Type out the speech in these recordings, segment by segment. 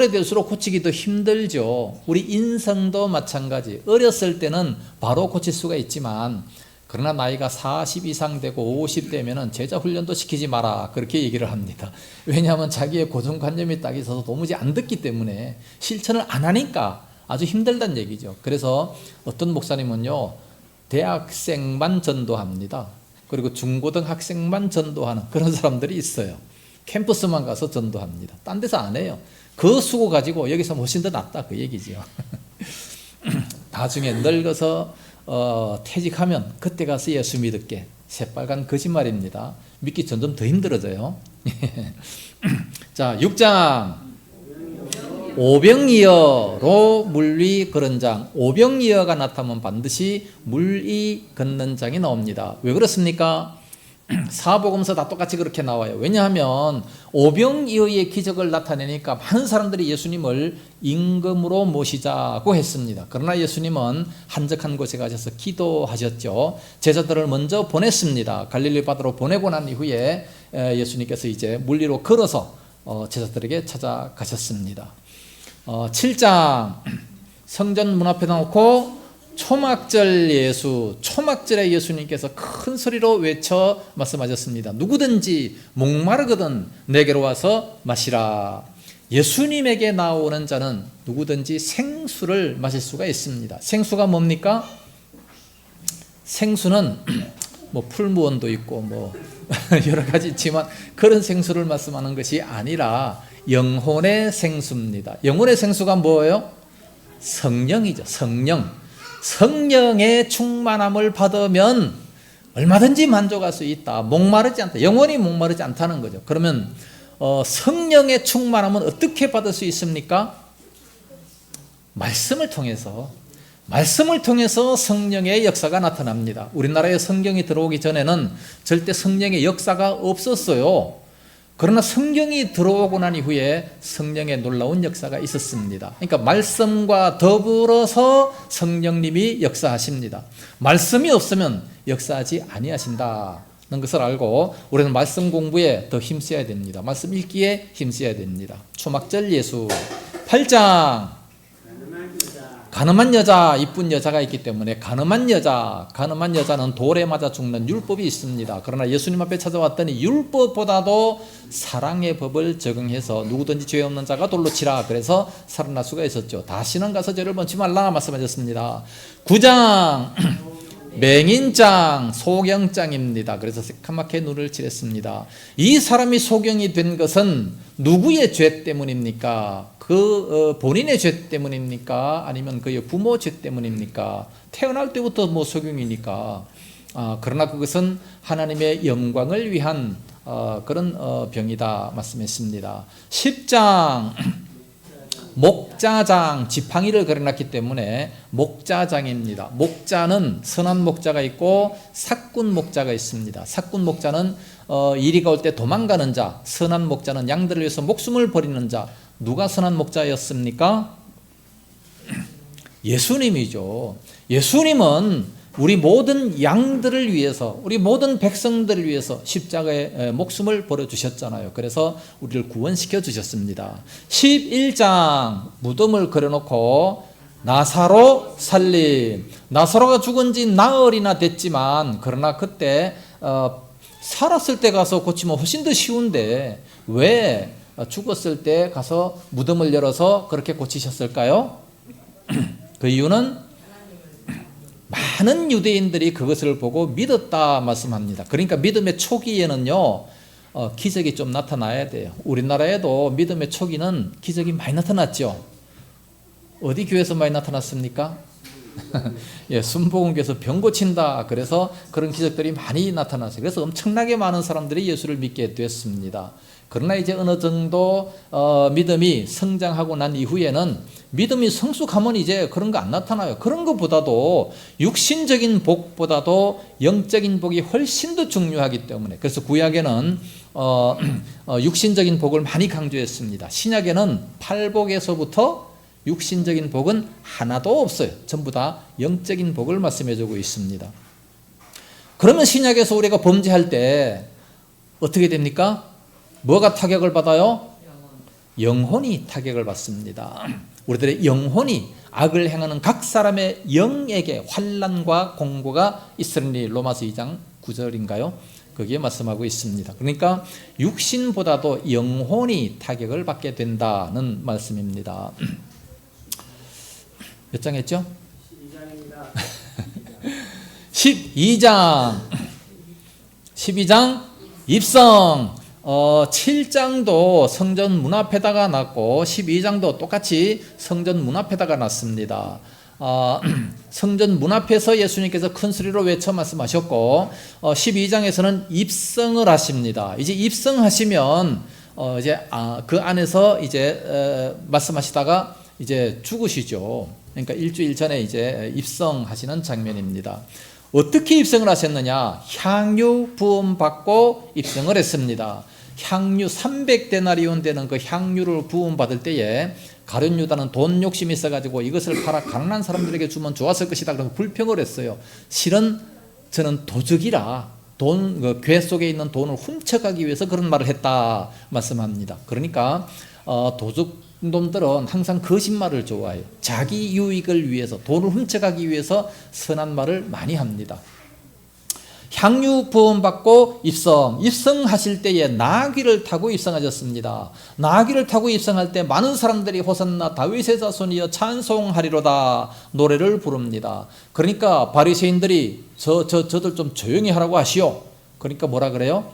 오래될수록 고치기 더 힘들죠. 우리 인성도 마찬가지. 어렸을 때는 바로 고칠 수가 있지만 그러나 나이가 40 이상 되고 50 되면은 제자 훈련도 시키지 마라 그렇게 얘기를 합니다. 왜냐하면 자기의 고정관념이 딱 있어서 도무지 안 듣기 때문에 실천을 안 하니까 아주 힘들다는 얘기죠. 그래서 어떤 목사님은요 대학생만 전도합니다. 그리고 중고등학생만 전도하는 그런 사람들이 있어요. 캠퍼스만 가서 전도합니다. 딴 데서 안 해요. 그 수고 가지고 여기서 훨씬 더 낫다 그 얘기죠. 나중에 늙어서 퇴직하면 그때 가서 예수 믿을게. 새빨간 거짓말입니다. 믿기 점점 더 힘들어져요. 자, 6장 오병이어로 물위 그런 장. 오병이어가 나타나면 반드시 물이 걷는 장이 나옵니다. 왜 그렇습니까? 사복음서 다 똑같이 그렇게 나와요. 왜냐하면 오병이어의 기적을 나타내니까 많은 사람들이 예수님을 임금으로 모시자고 했습니다. 그러나 예수님은 한적한 곳에 가셔서 기도하셨죠. 제자들을 먼저 보냈습니다. 갈릴리 바다로 보내고 난 이후에 예수님께서 이제 물리로 걸어서 제자들에게 찾아가셨습니다. 7장 성전 문 앞에 놓고 초막절 예수, 초막절에 예수님께서 큰 소리로 외쳐 말씀하셨습니다. 누구든지 목마르거든 내게로 와서 마시라. 예수님에게 나오는 자는 누구든지 생수를 마실 수가 있습니다. 생수가 뭡니까? 생수는 뭐 풀무원도 있고 뭐 여러 가지 있지만 그런 생수를 말씀하는 것이 아니라 영혼의 생수입니다. 영혼의 생수가 뭐예요? 성령이죠. 성령의 충만함을 받으면 얼마든지 만족할 수 있다. 목마르지 않다. 영원히 목마르지 않다는 거죠. 그러면 성령의 충만함은 어떻게 받을 수 있습니까? 말씀을 통해서 성령의 역사가 나타납니다. 우리나라에 성경이 들어오기 전에는 절대 성령의 역사가 없었어요. 그러나 성경이 들어오고 난 이후에 성령의 놀라운 역사가 있었습니다. 그러니까 말씀과 더불어서 성령님이 역사하십니다. 말씀이 없으면 역사하지 아니하신다는 것을 알고 우리는 말씀 공부에 더 힘써야 됩니다. 말씀 읽기에 힘써야 됩니다. 초막절 예수 8장 가늠한 여자, 이쁜 여자가 있기 때문에 가늠한 여자는 돌에 맞아 죽는 율법이 있습니다. 그러나 예수님 앞에 찾아왔더니 율법보다도 사랑의 법을 적용해서 누구든지 죄 없는 자가 돌로 치라. 그래서 살아날 수가 있었죠. 다시는 가서 죄를 범치 말라 말씀하셨습니다. 9장 맹인장, 소경장입니다. 그래서 새카맣게 눈을 칠했습니다. 이 사람이 소경이 된 것은 누구의 죄 때문입니까? 본인의 죄 때문입니까? 아니면 그의 부모 죄 때문입니까? 태어날 때부터 뭐 소경이니까. 그러나 그것은 하나님의 영광을 위한 그런 병이다 말씀했습니다. 10장 목자장, 지팡이를 걸어놨기 때문에 목자장입니다. 목자는 선한 목자가 있고 삭군 목자가 있습니다. 삭군 목자는 이리가 올 때 도망가는 자, 선한 목자는 양들을 위해서 목숨을 버리는 자. 누가 선한 목자였습니까? 예수님이죠. 예수님은 우리 모든 양들을 위해서, 우리 모든 백성들을 위해서 십자가에 목숨을 버려주셨잖아요. 그래서 우리를 구원시켜 주셨습니다. 11장 무덤을 그려놓고 나사로 살림. 나사로가 죽은 지 나흘이나 됐지만 그러나 그때 살았을 때 가서 고치면 훨씬 더 쉬운데 왜 죽었을 때 가서 무덤을 열어서 그렇게 고치셨을까요? 그 이유는 많은 유대인들이 그것을 보고 믿었다 말씀합니다. 그러니까 믿음의 초기에는요 기적이 좀 나타나야 돼요. 우리나라에도 믿음의 초기는 기적이 많이 나타났죠. 어디 교회에서 많이 나타났습니까? 예, 순복음교에서 병 고친다. 그래서 그런 기적들이 많이 나타났어요. 그래서 엄청나게 많은 사람들이 예수를 믿게 됐습니다. 그러나 이제 어느 정도 믿음이 성장하고 난 이후에는 믿음이 성숙하면 이제 그런 거 안 나타나요. 그런 것보다도 육신적인 복보다도 영적인 복이 훨씬 더 중요하기 때문에 그래서 구약에는 육신적인 복을 많이 강조했습니다. 신약에는 팔복에서부터 육신적인 복은 하나도 없어요. 전부 다 영적인 복을 말씀해주고 있습니다. 그러면 신약에서 우리가 범죄할 때 어떻게 됩니까? 뭐가 타격을 받아요? 영혼이 타격을 받습니다. 우리들의 영혼이 악을 행하는 각 사람의 영에게 환난과 공고가 있으리니 로마서 2장 9절인가요? 거기에 말씀하고 있습니다. 그러니까 육신보다도 영혼이 타격을 받게 된다는 말씀입니다. 몇 장 했죠? 12장 12장 입성. 7장도 성전 문 앞에다가 놨고 12장도 똑같이 성전 문 앞에다가 놨습니다. 성전 문 앞에서 예수님께서 큰 소리로 외쳐 말씀하셨고 12장에서는 입성을 하십니다. 이제 입성하시면 이제 그 안에서 이제 말씀하시다가 이제 죽으시죠. 그러니까 일주일 전에 이제 입성하시는 장면입니다. 어떻게 입성을 하셨느냐? 향유 부음 받고 입성을 했습니다. 향유 300데나리온 되는 그 향유를 부음 받을 때에 가룟 유다는 돈 욕심이 있어가지고 이것을 팔아 가난한 사람들에게 주면 좋았을 것이다. 그래서 불평을 했어요. 실은 저는 도적이라 궤 속에 있는 돈을 훔쳐가기 위해서 그런 말을 했다 말씀합니다. 그러니까 도둑놈들은 항상 거짓말을 좋아해요. 자기 유익을 위해서, 돈을 훔쳐가기 위해서 선한 말을 많이 합니다. 향유 부음 받고 입성하실 때에 나귀를 타고 입성하셨습니다. 나귀를 타고 입성할 때 많은 사람들이 호산나 다윗의 자손이여 찬송하리로다 노래를 부릅니다. 그러니까 바리새인들이 저들 좀 조용히 하라고 하시오. 그러니까 뭐라 그래요?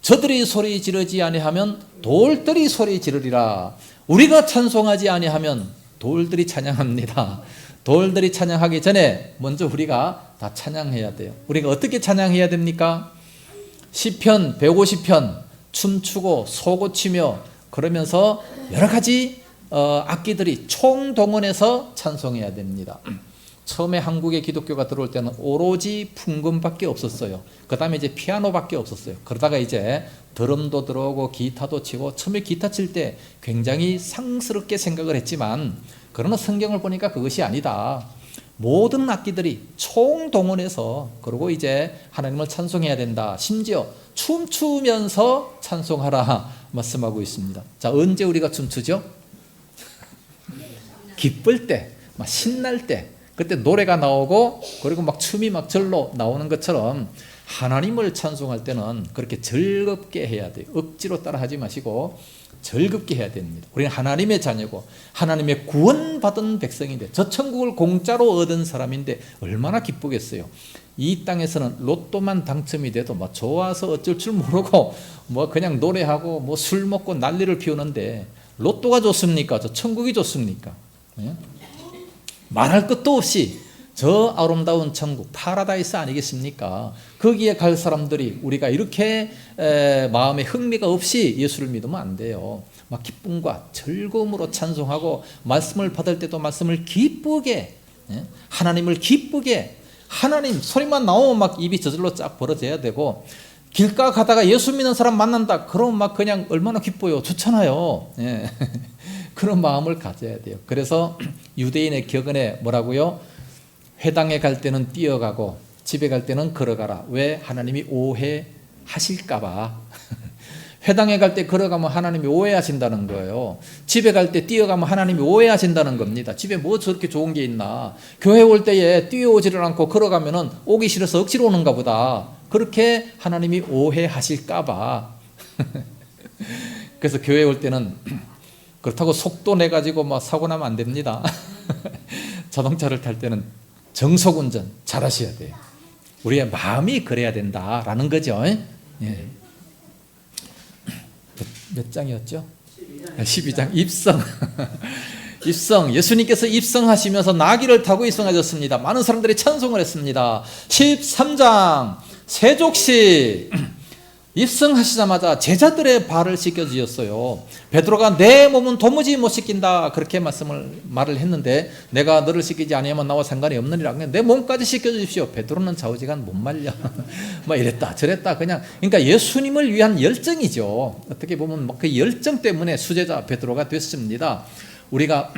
저들이 소리 지르지 아니하면 돌들이 소리 지르리라. 우리가 찬송하지 아니하면 돌들이 찬양합니다. 돌들이 찬양하기 전에 먼저 우리가 다 찬양해야 돼요. 우리가 어떻게 찬양해야 됩니까? 시편 150편 춤추고 소고치며 그러면서 여러 가지 악기들이 총동원해서 찬송해야 됩니다. 처음에 한국에 기독교가 들어올 때는 오로지 풍금밖에 없었어요. 그 다음에 이제 피아노밖에 없었어요. 그러다가 이제 드럼도 들어오고 기타도 치고 처음에 기타 칠 때 굉장히 상스럽게 생각을 했지만 그러나 성경을 보니까 그것이 아니다. 모든 악기들이 총동원해서 그리고 이제 하나님을 찬송해야 된다. 심지어 춤추면서 찬송하라 말씀하고 있습니다. 자, 언제 우리가 춤추죠? 기쁠 때, 막 신날 때, 그때 노래가 나오고 그리고 막 춤이 막 절로 나오는 것처럼 하나님을 찬송할 때는 그렇게 즐겁게 해야 돼요. 억지로 따라하지 마시고 즐겁게 해야 됩니다. 우리는 하나님의 자녀고 하나님의 구원받은 백성인데 저 천국을 공짜로 얻은 사람인데 얼마나 기쁘겠어요. 이 땅에서는 로또만 당첨이 돼도 뭐 좋아서 어쩔 줄 모르고 뭐 그냥 노래하고 뭐 술 먹고 난리를 피우는데 로또가 좋습니까? 저 천국이 좋습니까? 네? 말할 것도 없이 저 아름다운 천국 파라다이스 아니겠습니까? 거기에 갈 사람들이 우리가 이렇게 마음에 흥미가 없이 예수를 믿으면 안 돼요. 막 기쁨과 즐거움으로 찬송하고 말씀을 받을 때도 말씀을 기쁘게 하나님을 기쁘게 하나님 소리만 나오면 막 입이 저절로 쫙 벌어져야 되고 길가 가다가 예수 믿는 사람 만난다 그러면 막 그냥 얼마나 기뻐요. 좋잖아요. 예. 그런 마음을 가져야 돼요. 그래서 유대인의 격언에 뭐라고요? 회당에 갈 때는 뛰어가고 집에 갈 때는 걸어가라. 왜? 하나님이 오해하실까 봐. 회당에 갈 때 걸어가면 하나님이 오해하신다는 거예요. 집에 갈 때 뛰어가면 하나님이 오해하신다는 겁니다. 집에 뭐 저렇게 좋은 게 있나. 교회 올 때에 뛰어오지를 않고 걸어가면 오기 싫어서 억지로 오는가 보다. 그렇게 하나님이 오해하실까 봐. 그래서 교회 올 때는 그렇다고 속도 내가지고 막 사고 나면 안 됩니다. 자동차를 탈 때는 정속운전 잘 하셔야 돼요. 우리의 마음이 그래야 된다라는 거죠. 예. 몇 장이었죠? 12장 입성. 입성. 예수님께서 입성하시면서 나귀를 타고 입성하셨습니다. 많은 사람들이 찬송을 했습니다. 13장 세족시. 입성하시자마자 제자들의 발을 씻겨주셨어요. 베드로가 내 몸은 도무지 못 씻긴다 그렇게 말을 했는데 내가 너를 씻기지 아니하면 나와 상관이 없느니라. 내 몸까지 씻겨주십시오. 베드로는 좌우지간 못 말려. 막 이랬다 저랬다 그냥. 그러니까 예수님을 위한 열정이죠. 어떻게 보면 그 열정 때문에 수제자 베드로가 됐습니다. 우리가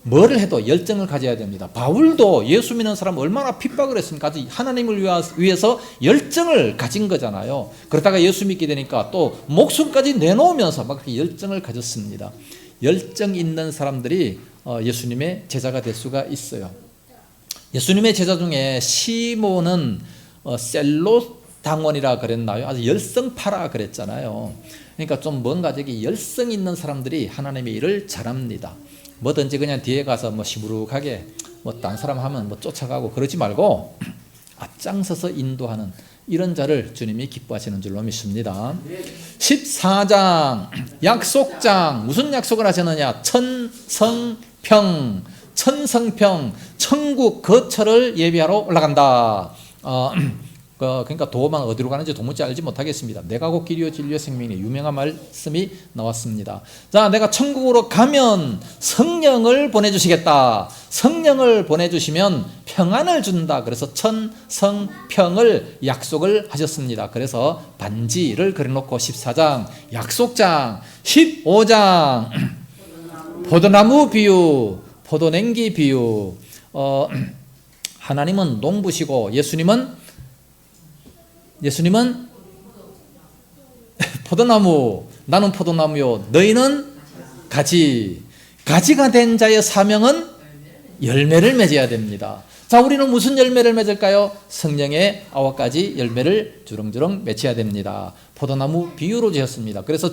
뭐를 해도 열정을 가져야 됩니다. 바울도 예수 믿는 사람 얼마나 핍박을 했습니까? 하나님을 위해서 열정을 가진 거잖아요. 그러다가 예수 믿게 되니까 또 목숨까지 내놓으면서 막 열정을 가졌습니다. 열정 있는 사람들이 예수님의 제자가 될 수가 있어요. 예수님의 제자 중에 시몬은 셀로 당원이라 그랬나요? 아주 열성파라 그랬잖아요. 그러니까 좀 뭔가 저기 열성 있는 사람들이 하나님의 일을 잘합니다. 뭐든지 그냥 뒤에 가서 뭐 시무룩하게 뭐 딴 사람 하면 뭐 쫓아가고 그러지 말고 앞장서서 인도하는 이런 자를 주님이 기뻐하시는 줄로 믿습니다. 14장 약속장 무슨 약속을 하셨느냐? 천성평 천국 거처를 예비하러 올라간다. 그러니까 도만 어디로 가는지 도무지 알지 못하겠습니다. 내가 곧 길이요 진리요 생명이니 유명한 말씀이 나왔습니다. 자, 내가 천국으로 가면 성령을 보내주시겠다. 성령을 보내주시면 평안을 준다. 그래서 천성평을 약속을 하셨습니다. 그래서 반지를 그려놓고 14장 약속장, 15장 포도나무 비유, 포도냉기 비유. 하나님은 농부시고 예수님은 포도나무, 나는 포도나무요 너희는 가지가 된 자의 사명은 열매를 맺어야 됩니다. 자, 우리는 무슨 열매를 맺을까요? 성령의 9가지 열매를 주렁주렁 맺어야 됩니다. 포도나무 비유로 지었습니다. 그래서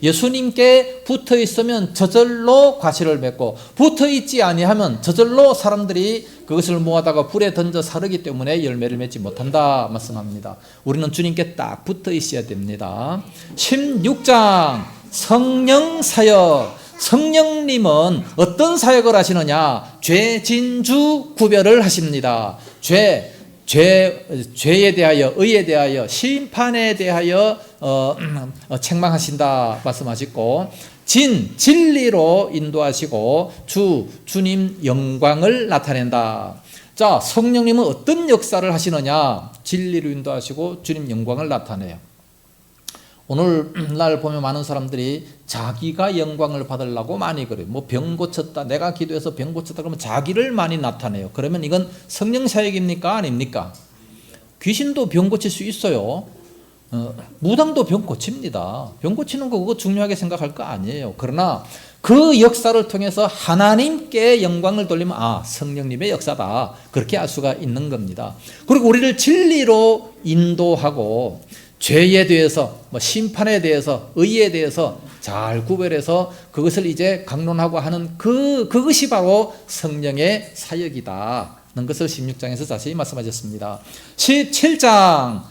예수님께 붙어 있으면 저절로 과실을 맺고 붙어 있지 아니하면 저절로 사람들이 그것을 모아다가 불에 던져 사르기 때문에 열매를 맺지 못한다 말씀합니다. 우리는 주님께 딱 붙어 있어야 됩니다. 16장 성령 사역. 성령님은 어떤 사역을 하시느냐? 죄, 진주 구별을 하십니다. 죄에 대하여, 의에 대하여, 심판에 대하여 책망하신다 말씀하시고, 진리로 인도하시고, 주님 영광을 나타낸다. 자, 성령님은 어떤 역사를 하시느냐? 진리로 인도하시고 주님 영광을 나타내요. 오늘날 보면 많은 사람들이 자기가 영광을 받으려고 많이 그래요. 뭐 병 고쳤다, 내가 기도해서 병 고쳤다 그러면 자기를 많이 나타내요. 그러면 이건 성령 사역입니까? 아닙니까? 귀신도 병 고칠 수 있어요. 무당도 병 고칩니다. 병 고치는 거 그거 중요하게 생각할 거 아니에요. 그러나 그 역사를 통해서 하나님께 영광을 돌리면 성령님의 역사다. 그렇게 알 수가 있는 겁니다. 그리고 우리를 진리로 인도하고 죄에 대해서, 심판에 대해서, 의에 대해서 잘 구별해서 그것을 이제 강론하고 하는 그것이 바로 성령의 사역이다는 것을 16장에서 자세히 말씀하셨습니다. 17장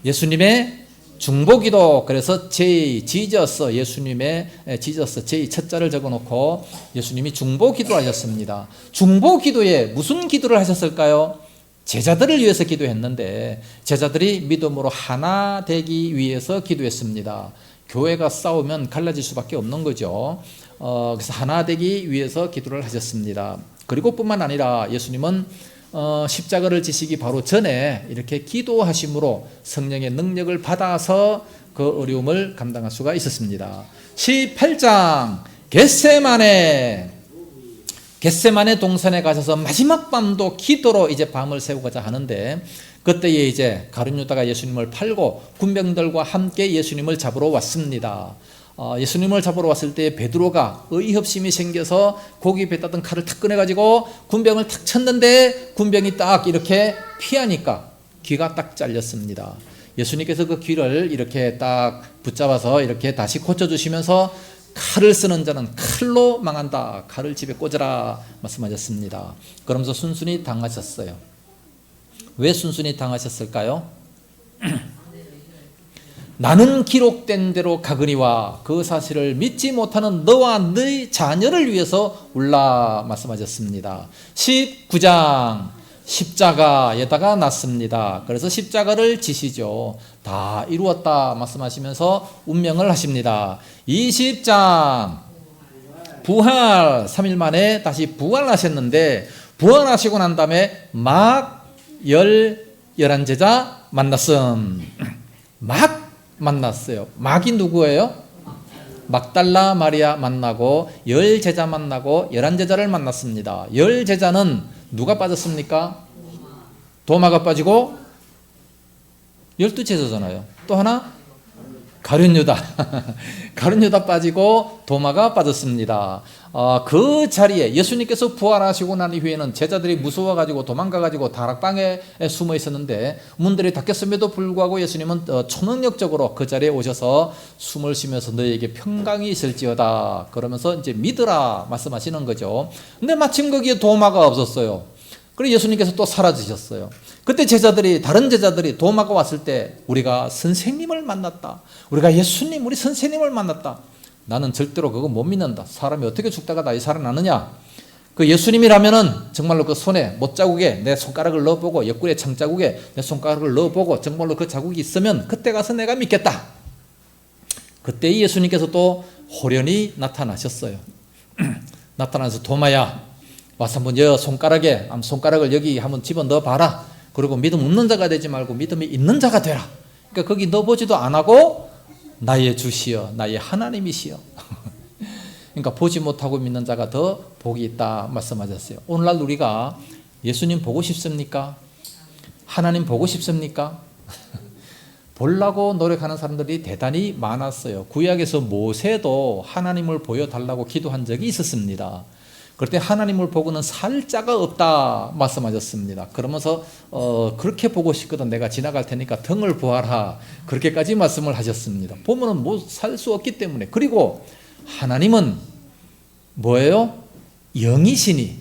예수님의 중보기도. 그래서 지저스, 예수님의 지저스 J 첫자를 적어놓고 예수님이 중보기도 하셨습니다. 중보기도에 무슨 기도를 하셨을까요? 제자들을 위해서 기도했는데 제자들이 믿음으로 하나 되기 위해서 기도했습니다. 교회가 싸우면 갈라질 수밖에 없는 거죠. 그래서 하나 되기 위해서 기도를 하셨습니다. 그리고 뿐만 아니라 예수님은 십자가를 지시기 바로 전에 이렇게 기도하심으로 성령의 능력을 받아서 그 어려움을 감당할 수가 있었습니다. 18장 겟세마네 동산에 가셔서 마지막 밤도 기도로 이제 밤을 새우고자 하는데 그때에 이제 가룟 유다가 예수님을 팔고 군병들과 함께 예수님을 잡으러 왔습니다. 예수님을 잡으러 왔을 때 베드로가 의협심이 생겨서 고기 뱉었던 칼을 탁 꺼내가지고 군병을 탁 쳤는데 군병이 딱 이렇게 피하니까 귀가 딱 잘렸습니다. 예수님께서 그 귀를 이렇게 딱 붙잡아서 이렇게 다시 고쳐주시면서 칼을 쓰는 자는 칼로 망한다. 칼을 집에 꽂으라 말씀하셨습니다. 그러면서 순순히 당하셨어요. 왜 순순히 당하셨을까요? 나는 기록된 대로 가거니와 그 사실을 믿지 못하는 너와 너희 자녀를 위해서 울라 말씀하셨습니다. 19장 십자가에다가 놨습니다. 그래서 십자가를 지시죠. 다 이루었다 말씀하시면서 운명을 하십니다. 20장 부활 3일 만에 다시 부활하셨는데 부활하시고 난 다음에 막 11제자 막 만났어요. 막이 누구예요? 막달라 마리아 만나고 10제자 만나고 11제자를 만났습니다. 10제자는 누가 빠졌습니까? 도마가 빠지고 12제자잖아요. 또 하나 가룟 유다. 가룟 유다 빠지고 도마가 빠졌습니다. 그 자리에 예수님께서 부활하시고 난 이후에는 제자들이 무서워가지고 도망가가지고 다락방에 숨어 있었는데 문들이 닫혔음에도 불구하고 예수님은 초능력적으로 그 자리에 오셔서 숨을 쉬면서 너희에게 평강이 있을지어다 그러면서 이제 믿으라 말씀하시는 거죠. 근데 마침 거기에 도마가 없었어요. 그리고 예수님께서 또 사라지셨어요. 그때 다른 제자들이 도마가 왔을 때 우리가 선생님을 만났다. 우리가 예수님, 우리 선생님을 만났다. 나는 절대로 그거 못 믿는다. 사람이 어떻게 죽다가 다시 살아나느냐. 그 예수님이라면은 정말로 그 손에 못자국에 내 손가락을 넣어보고 옆구리에 창자국에 내 손가락을 넣어보고 정말로 그 자국이 있으면 그때 가서 내가 믿겠다. 그때 예수님께서 또 호련히 나타나셨어요. 나타나서 도마야 와서 한번 손가락을 여기 한번 집어넣어 봐라. 그리고 믿음 없는 자가 되지 말고 믿음이 있는 자가 되라. 그러니까 거기 넣어보지도 안 하고 나의 주시여 나의 하나님이시여. 그러니까 보지 못하고 믿는 자가 더 복이 있다 말씀하셨어요. 오늘날 우리가 예수님 보고 싶습니까? 하나님 보고 싶습니까? 보려고 노력하는 사람들이 대단히 많았어요. 구약에서 모세도 하나님을 보여달라고 기도한 적이 있었습니다. 그럴 때 하나님을 보고는 살 자가 없다 말씀하셨습니다. 그러면서 그렇게 보고 싶거든 내가 지나갈 테니까 등을 보아라 그렇게까지 말씀을 하셨습니다. 보면은 뭐 살 수 없기 때문에. 그리고 하나님은 뭐예요? 영이시니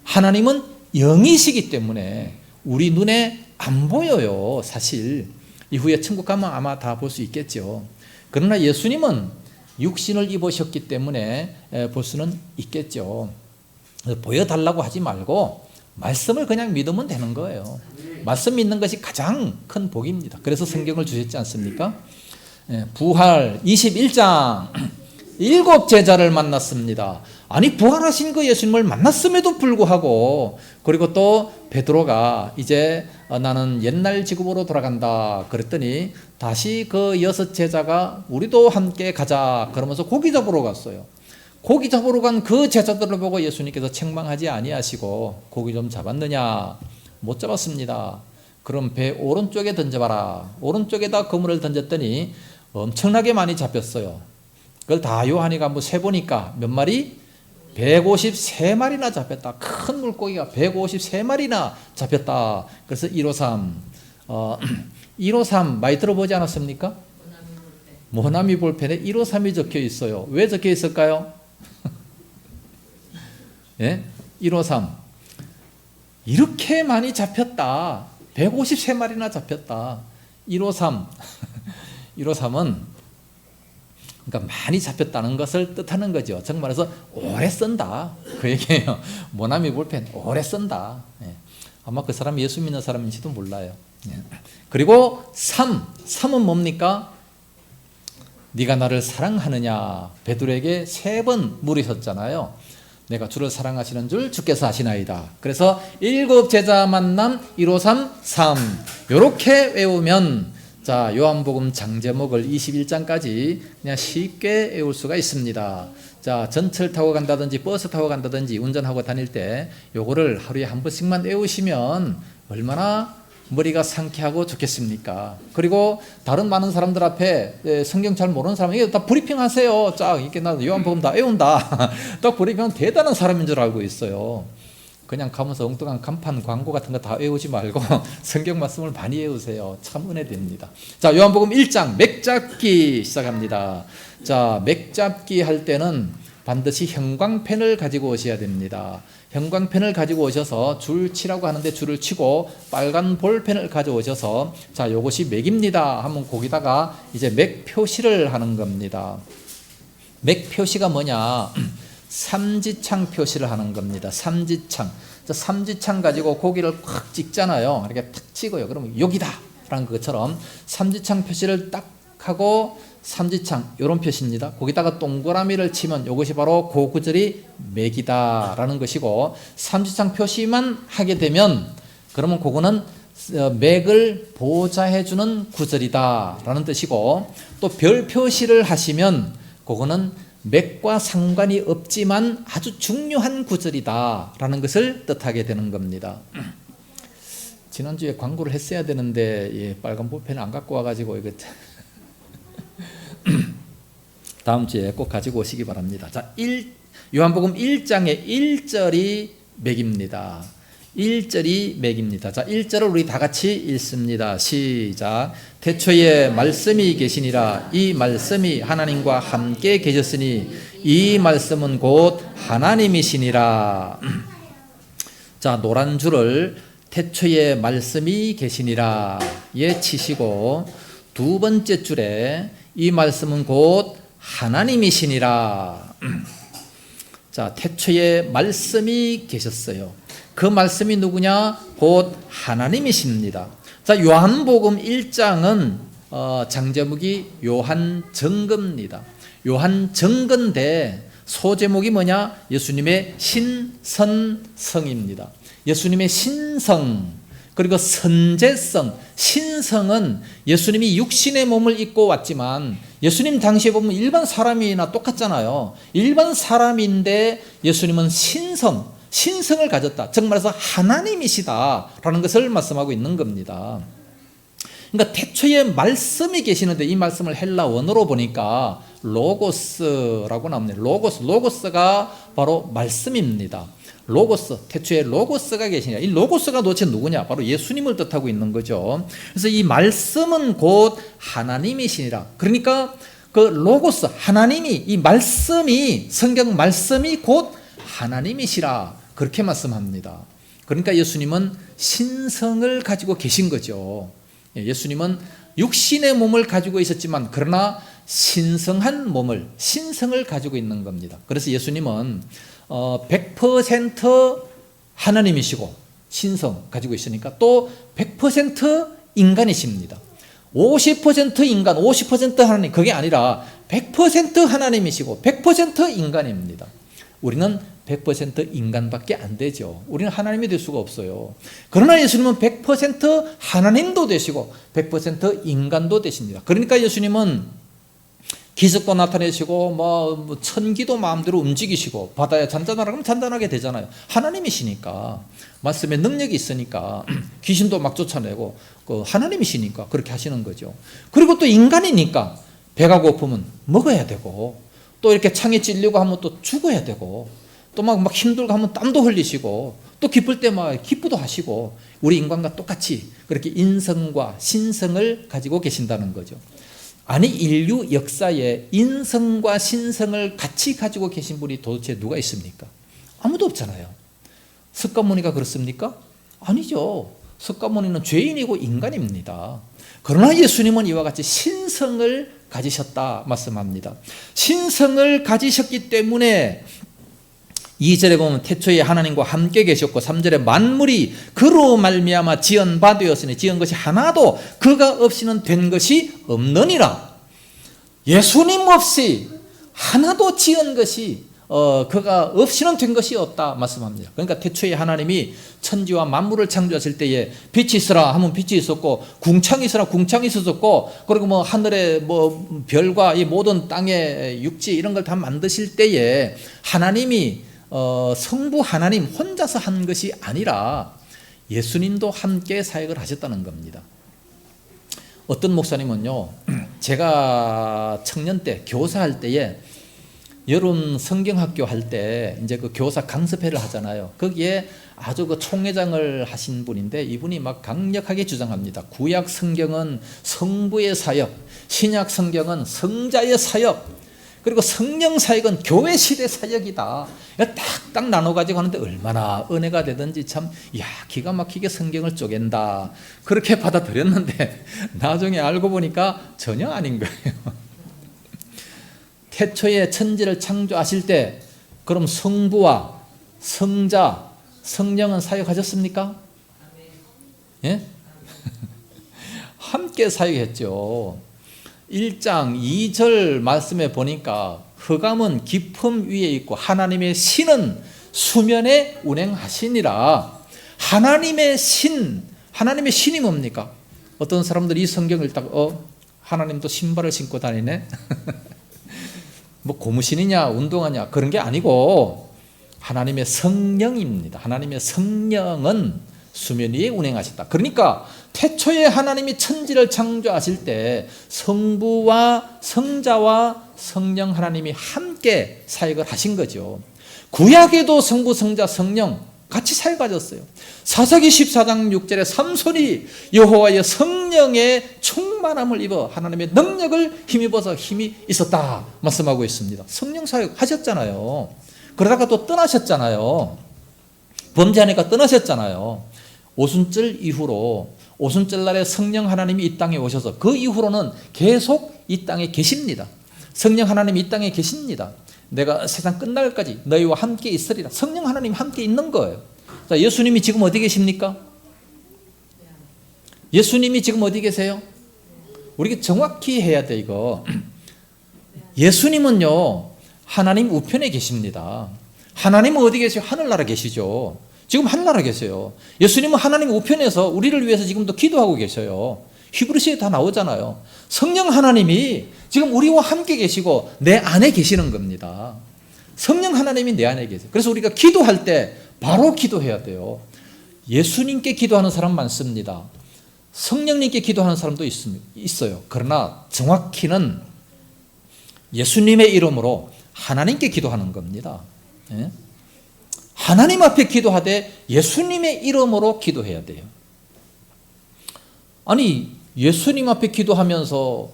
하나님은 영이시기 때문에 우리 눈에 안 보여요. 사실 이후에 천국 가면 아마 다 볼 수 있겠죠. 그러나 예수님은 육신을 입으셨기 때문에 볼 수는 있겠죠. 보여달라고 하지 말고 말씀을 그냥 믿으면 되는 거예요. 말씀 믿는 것이 가장 큰 복입니다. 그래서 성경을 주셨지 않습니까? 부활 21장 7 제자를 만났습니다. 아니 부활하신 그 예수님을 만났음에도 불구하고 그리고 또 베드로가 이제 나는 옛날 지급으로 돌아간다 그랬더니 다시 그 6 제자가 우리도 함께 가자 그러면서 고기 잡으러 갔어요. 고기 잡으러 간 그 제자들을 보고 예수님께서 책망하지 아니하시고 고기 좀 잡았느냐? 못 잡았습니다. 그럼 배 오른쪽에 던져봐라. 오른쪽에다 그물을 던졌더니 엄청나게 많이 잡혔어요. 그걸 다 요한이가 한번 세보니까 몇 마리? 153마리나 잡혔다. 큰 물고기가 153마리나 잡혔다. 그래서 153 153 많이 들어보지 않았습니까? 모나미 볼펜에 153이 적혀 있어요. 왜 적혀 있을까요? 예? 153 이렇게 많이 잡혔다. 153마리나 잡혔다. 153 153은 그러니까 많이 잡혔다는 것을 뜻하는 거죠. 정말해서 오래 쓴다 그 얘기예요. 모나미 볼펜 오래 쓴다. 아마 그 사람이 예수 믿는 사람인지도 몰라요. 그리고 3은 뭡니까? 네가 나를 사랑하느냐. 베드로에게 3번 물으셨잖아요. 내가 주를 사랑하시는 줄 주께서 아시나이다. 그래서 7 제자 만남 153 3 이렇게 외우면 자, 요한복음 장제목을 21장까지 그냥 쉽게 외울 수가 있습니다. 자, 전철 타고 간다든지 버스 타고 간다든지 운전하고 다닐 때 요거를 하루에 한 번씩만 외우시면 얼마나 머리가 상쾌하고 좋겠습니까? 그리고 다른 많은 사람들 앞에 성경 잘 모르는 사람 이게 다 브리핑 하세요. 쫙 이렇게 나 요한복음 다 외운다. 딱 브리핑은 대단한 사람인 줄 알고 있어요. 그냥 가면서 엉뚱한 간판 광고 같은 거 다 외우지 말고 성경 말씀을 많이 외우세요. 참 은혜됩니다. 자, 요한복음 1장 맥잡기 시작합니다. 자, 맥잡기 할 때는 반드시 형광펜을 가지고 오셔야 됩니다. 형광펜을 가지고 오셔서 줄 치라고 하는데 줄을 치고 빨간 볼펜을 가져오셔서 자, 요것이 맥입니다 하면 거기다가 이제 맥 표시를 하는 겁니다. 맥 표시가 뭐냐? 삼지창 표시를 하는 겁니다. 삼지창. 삼지창 가지고 고기를 확 찍잖아요. 이렇게 탁 찍어요. 그러면 여기다 라는 것처럼 삼지창 표시를 딱 하고 삼지창 이런 표시입니다. 거기다가 동그라미를 치면 이것이 바로 그 구절이 맥이다 라는 것이고 삼지창 표시만 하게 되면 그러면 그거는 맥을 보좌해주는 구절이다 라는 뜻이고 또 별 표시를 하시면 그거는 맥과 상관이 없지만 아주 중요한 구절이다 라는 것을 뜻하게 되는 겁니다. 지난주에 광고를 했어야 되는데 빨간 볼펜을 안 갖고 와가지고 이거 다음 주에 꼭 가지고 오시기 바랍니다. 자, 요한복음 1장의 1절이 맥입니다. 1절이 맥입니다. 자, 1절을 우리 다 같이 읽습니다. 시작. 태초에 말씀이 계시니라. 이 말씀이 하나님과 함께 계셨으니 이 말씀은 곧 하나님이시니라. 자, 노란 줄을 태초에 말씀이 계시니라 예 치시고, 두 번째 줄에 이 말씀은 곧 하나님이시니라. 자, 태초에 말씀이 계셨어요. 그 말씀이 누구냐? 곧 하나님이십니다. 자, 요한복음 1장은 장제목이 요한증거입니다. 요한증거인데 소제목이 뭐냐? 예수님의 신선성입니다. 예수님의 신성, 그리고 선제성. 신성은 예수님이 육신의 몸을 입고 왔지만 예수님 당시에 보면 일반 사람이나 똑같잖아요. 일반 사람인데 예수님은 신성을 가졌다. 즉 말해서 하나님이시다라는 것을 말씀하고 있는 겁니다. 그러니까 태초에 말씀이 계시는데 이 말씀을 헬라 원어로 보니까 로고스라고 나옵니다. 로고스가 바로 말씀입니다. 로고스, 태초에 로고스가 계시냐. 이 로고스가 도대체 누구냐? 바로 예수님을 뜻하고 있는 거죠. 그래서 이 말씀은 곧 하나님이시니라. 그러니까 그 로고스, 하나님이, 이 말씀이, 성경 말씀이 곧 하나님이시라. 그렇게 말씀합니다. 그러니까 예수님은 신성을 가지고 계신 거죠. 예수님은 육신의 몸을 가지고 있었지만 그러나 신성한 몸을, 신성을 가지고 있는 겁니다. 그래서 예수님은 100% 하나님이시고 신성 가지고 있으니까 또 100% 인간이십니다. 50% 인간, 50% 하나님, 그게 아니라 100% 하나님이시고 100% 인간입니다. 우리는 100% 인간밖에 안 되죠. 우리는 하나님이 될 수가 없어요. 그러나 예수님은 100% 하나님도 되시고 100% 인간도 되십니다. 그러니까 예수님은 기적도 나타내시고 뭐 천기도 마음대로 움직이시고 바다에 잔잔하라 그러면 잔잔하게 되잖아요. 하나님이시니까, 말씀에 능력이 있으니까 귀신도 막 쫓아내고 하나님이시니까 그렇게 하시는 거죠. 그리고 또 인간이니까 배가 고프면 먹어야 되고, 또 이렇게 창에 찔리고 하면 또 죽어야 되고, 또 막 힘들고 하면 땀도 흘리시고, 또 기쁠 때 막 기쁘도 하시고, 우리 인간과 똑같이 그렇게 인성과 신성을 가지고 계신다는 거죠. 아니, 인류 역사에 인성과 신성을 같이 가지고 계신 분이 도대체 누가 있습니까? 아무도 없잖아요. 석가모니가 그렇습니까? 아니죠. 석가모니는 죄인이고 인간입니다. 그러나 예수님은 이와 같이 신성을 가지셨다 말씀합니다. 신성을 가지셨기 때문에 2절에 보면 태초에 하나님과 함께 계셨고, 3절에 만물이 그로 말미암아 지은 바 되었으니 지은 것이 하나도 그가 없이는 된 것이 없느니라. 예수님 없이 하나도 지은 것이 그가 없이는 된 것이 없다 말씀합니다. 그러니까 태초에 하나님이 천지와 만물을 창조하실 때에 빛이 있으라 하면 빛이 있었고, 궁창이 있으라 궁창이 있었고, 그리고 뭐 하늘의 뭐 별과 이 모든 땅의 육지 이런 걸 다 만드실 때에 하나님이 성부 하나님 혼자서 한 것이 아니라 예수님도 함께 사역을 하셨다는 겁니다. 어떤 목사님은요, 제가 청년 때 교사할 때에 여름 성경학교 할 때 이제 그 교사 강습회를 하잖아요. 거기에 아주 그 총회장을 하신 분인데 이분이 막 강력하게 주장합니다. 구약 성경은 성부의 사역, 신약 성경은 성자의 사역, 그리고 성령 사역은 교회 시대 사역이다. 딱 나눠가지고 하는데 얼마나 은혜가 되든지 참, 기가 막히게 성경을 쪼갠다. 그렇게 받아들였는데 나중에 알고 보니까 전혀 아닌 거예요. 태초에 천지를 창조하실 때 그럼 성부와 성자, 성령은 사역하셨습니까? 예? 함께 사역했죠. 1장 2절 말씀에 보니까 흑암은 깊음 위에 있고 하나님의 신은 수면에 운행하시니라. 하나님의 신이 뭡니까? 어떤 사람들이 이 성경을 딱 하나님도 신발을 신고 다니네. 뭐 고무신이냐 운동화냐 그런 게 아니고 하나님의 성령입니다. 하나님의 성령은 수면 위에 운행하셨다. 그러니까 태초에 하나님이 천지를 창조하실 때 성부와 성자와 성령 하나님이 함께 사역을 하신 거죠. 구약에도 성부, 성자, 성령 같이 사역하셨어요. 사사기 14장 6절에 삼손이 여호와의 성령의 충만함을 입어 하나님의 능력을 힘입어서 힘이 있었다 말씀하고 있습니다. 성령 사역 하셨잖아요. 그러다가 또 떠나셨잖아요. 범죄하니까 떠나셨잖아요. 오순절 이후로, 오순절 날에 성령 하나님이 이 땅에 오셔서 그 이후로는 계속 이 땅에 계십니다. 성령 하나님이 이 땅에 계십니다. 내가 세상 끝날까지 너희와 함께 있으리라. 성령 하나님이 함께 있는 거예요. 자, 예수님이 지금 어디 계십니까? 예수님이 지금 어디 계세요? 우리가 정확히 해야 돼, 이거. 예수님은요, 하나님 우편에 계십니다. 하나님은 어디 계세요? 하늘나라 계시죠. 지금 하늘나라 계세요. 예수님은 하나님 우편에서 우리를 위해서 지금도 기도하고 계셔요. 히브리서에 다 나오잖아요. 성령 하나님이 지금 우리와 함께 계시고 내 안에 계시는 겁니다. 성령 하나님이 내 안에 계세요. 그래서 우리가 기도할 때 바로 기도해야 돼요. 예수님께 기도하는 사람 많습니다. 성령님께 기도하는 사람도 있어요. 그러나 정확히는 예수님의 이름으로 하나님께 기도하는 겁니다. 예? 하나님 앞에 기도하되 예수님의 이름으로 기도해야 돼요. 아니, 예수님 앞에 기도하면서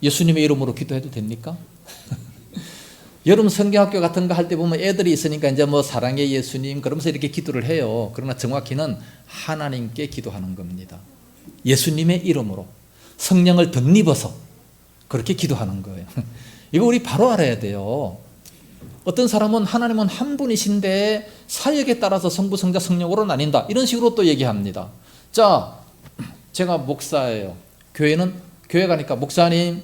예수님의 이름으로 기도해도 됩니까? 여러분 성경학교 같은 거 할 때 보면 애들이 있으니까 이제 뭐 사랑해 예수님 그러면서 이렇게 기도를 해요. 그러나 정확히는 하나님께 기도하는 겁니다. 예수님의 이름으로 성령을 덧입어서 그렇게 기도하는 거예요. 이거 우리 바로 알아야 돼요. 어떤 사람은 하나님은 한 분이신데 사역에 따라서 성부, 성자, 성령으로 나뉜다. 이런 식으로 또 얘기합니다. 자, 제가 목사예요. 교회 가니까 목사님,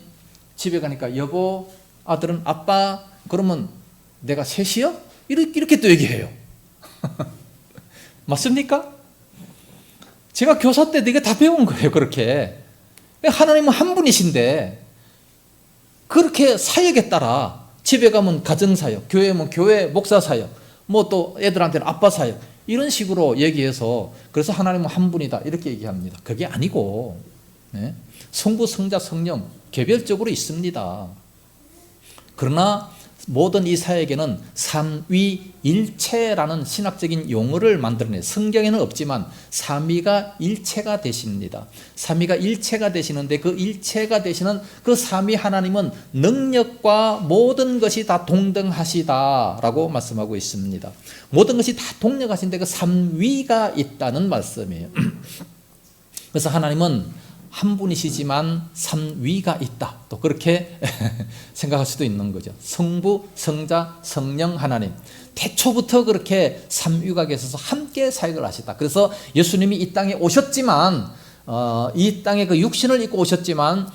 집에 가니까 여보, 아들은 아빠, 그러면 내가 셋이요? 이렇게 또 얘기해요. 맞습니까? 제가 교사 때 내가 다 배운 거예요, 그렇게. 하나님은 한 분이신데 그렇게 사역에 따라 집에 가면 가정사역, 교회면 교회 목사사역, 뭐 또 애들한테는 아빠사역 이런 식으로 얘기해서 그래서 하나님은 한 분이다 이렇게 얘기합니다. 그게 아니고 네? 성부, 성자, 성령 개별적으로 있습니다. 그러나 모든 이 사역에는 삼위일체라는 신학적인 용어를 만들어내요. 성경에는 없지만 삼위가 일체가 되십니다. 삼위가 일체가 되시는데 그 일체가 되시는 그 삼위 하나님은 능력과 모든 것이 다 동등하시다라고 말씀하고 있습니다. 모든 것이 다 동력하신데 그 삼위가 있다는 말씀이에요. 그래서 하나님은 한 분이시지만 삼위가 있다. 또 그렇게 생각할 수도 있는 거죠. 성부, 성자, 성령 하나님. 태초부터 그렇게 삼위가 계셔서 함께 사역을 하시다. 그래서 예수님이 이 땅에 오셨지만 이 땅에 그 육신을 입고 오셨지만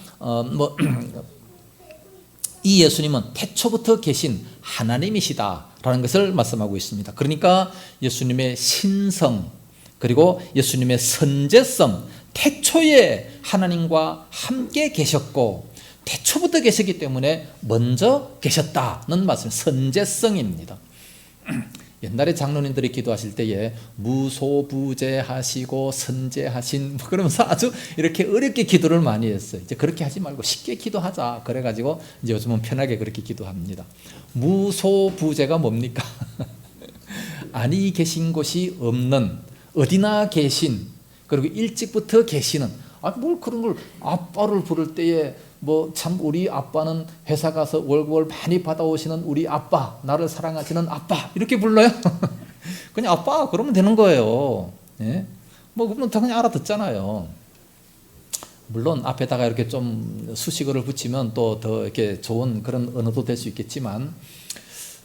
이 예수님은 태초부터 계신 하나님이시다라는 것을 말씀하고 있습니다. 그러니까 예수님의 신성 그리고 예수님의 선제성 태초에 하나님과 함께 계셨고 태초부터 계셨기 때문에 먼저 계셨다는 말씀, 선제성입니다. 옛날에 장로님들이 기도하실 때에 무소부재하시고 선제하신 그러면서 아주 이렇게 어렵게 기도를 많이 했어요. 이제 그렇게 하지 말고 쉽게 기도하자. 그래가지고 이제 요즘은 편하게 그렇게 기도합니다. 무소부재가 뭡니까? 아니 계신 곳이 없는 어디나 계신 그리고 일찍부터 계시는 뭘 그런 걸 아빠를 부를 때에 뭐 참 우리 아빠는 회사 가서 월급을 많이 받아오시는 우리 아빠 나를 사랑하시는 아빠 이렇게 불러요? 그냥 아빠 그러면 되는 거예요. 예? 뭐 그러면 당연히 알아듣잖아요. 물론 앞에다가 이렇게 좀 수식어를 붙이면 또 더 이렇게 좋은 그런 언어도 될 수 있겠지만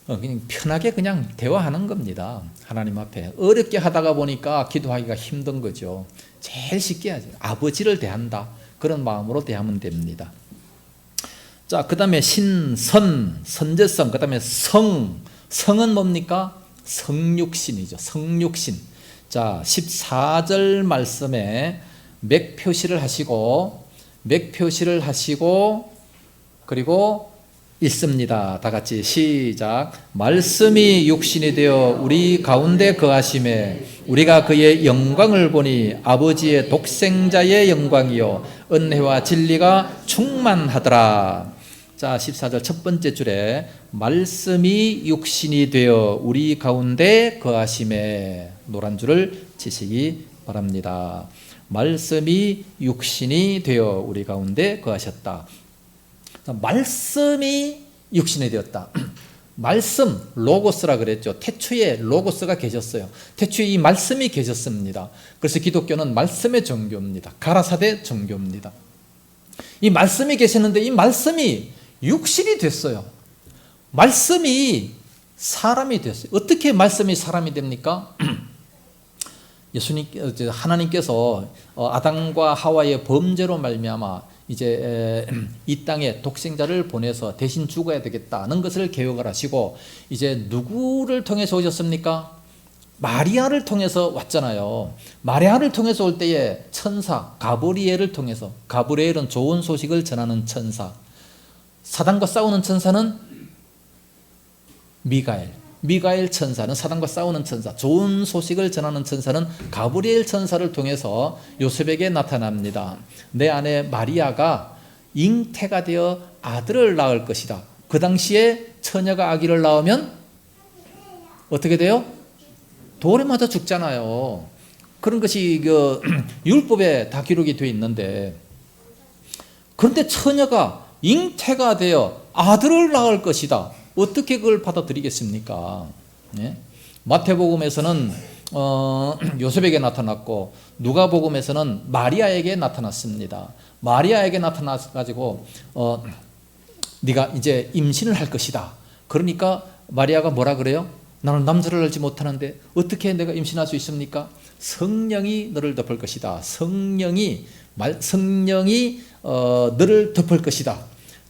그냥 편하게 그냥 대화하는 겁니다. 하나님 앞에. 어렵게 하다가 보니까 기도하기가 힘든 거죠. 제일 쉽게 하죠. 아버지를 대한다. 그런 마음으로 대하면 됩니다. 자, 그 다음에 신선, 선제성, 그 다음에 성은 뭡니까? 성육신이죠. 성육신. 자, 14절 말씀에 맥 표시를 하시고 그리고 읽습니다. 다 같이 시작. 말씀이 육신이 되어 우리 가운데 거하심에 우리가 그의 영광을 보니 아버지의 독생자의 영광이요 은혜와 진리가 충만하더라. 자, 14절 첫 번째 줄에 말씀이 육신이 되어 우리 가운데 거하심에, 노란 줄을 치시기 바랍니다. 말씀이 육신이 되어 우리 가운데 거하셨다. 말씀이 육신이 되었다. 말씀, 로고스라 그랬죠. 태초에 로고스가 계셨어요. 태초에 이 말씀이 계셨습니다. 그래서 기독교는 말씀의 종교입니다. 가라사대 종교입니다. 이 말씀이 계셨는데 이 말씀이 육신이 됐어요. 말씀이 사람이 됐어요. 어떻게 말씀이 사람이 됩니까? 하나님께서 아담과 하와의 범죄로 말미암아 이제 이 땅에 독생자를 보내서 대신 죽어야 되겠다는 것을 계획을 하시고, 이제 누구를 통해서 오셨습니까? 마리아를 통해서 왔잖아요. 마리아를 통해서 올 때에 천사 가브리엘을 통해서, 가브리엘은 좋은 소식을 전하는 천사, 사단과 싸우는 천사는 미가엘 천사는 사단과 싸우는 천사, 좋은 소식을 전하는 천사는 가브리엘 천사를 통해서 요셉에게 나타납니다. 내 아내 마리아가 잉태가 되어 아들을 낳을 것이다. 그 당시에 처녀가 아기를 낳으면 어떻게 돼요? 돌에 맞아 죽잖아요. 그런 것이 율법에 다 기록이 되어 있는데, 그런데 처녀가 잉태가 되어 아들을 낳을 것이다. 어떻게 그걸 받아들이겠습니까? 네? 마태복음에서는 요셉에게 나타났고, 누가복음에서는 마리아에게 나타났습니다. 마리아에게 나타나가지고 네가 이제 임신을 할 것이다. 그러니까 마리아가 뭐라 그래요? 나는 남자를 알지 못하는데 어떻게 내가 임신할 수 있습니까? 성령이 너를 덮을 것이다. 성령이 너를 덮을 것이다.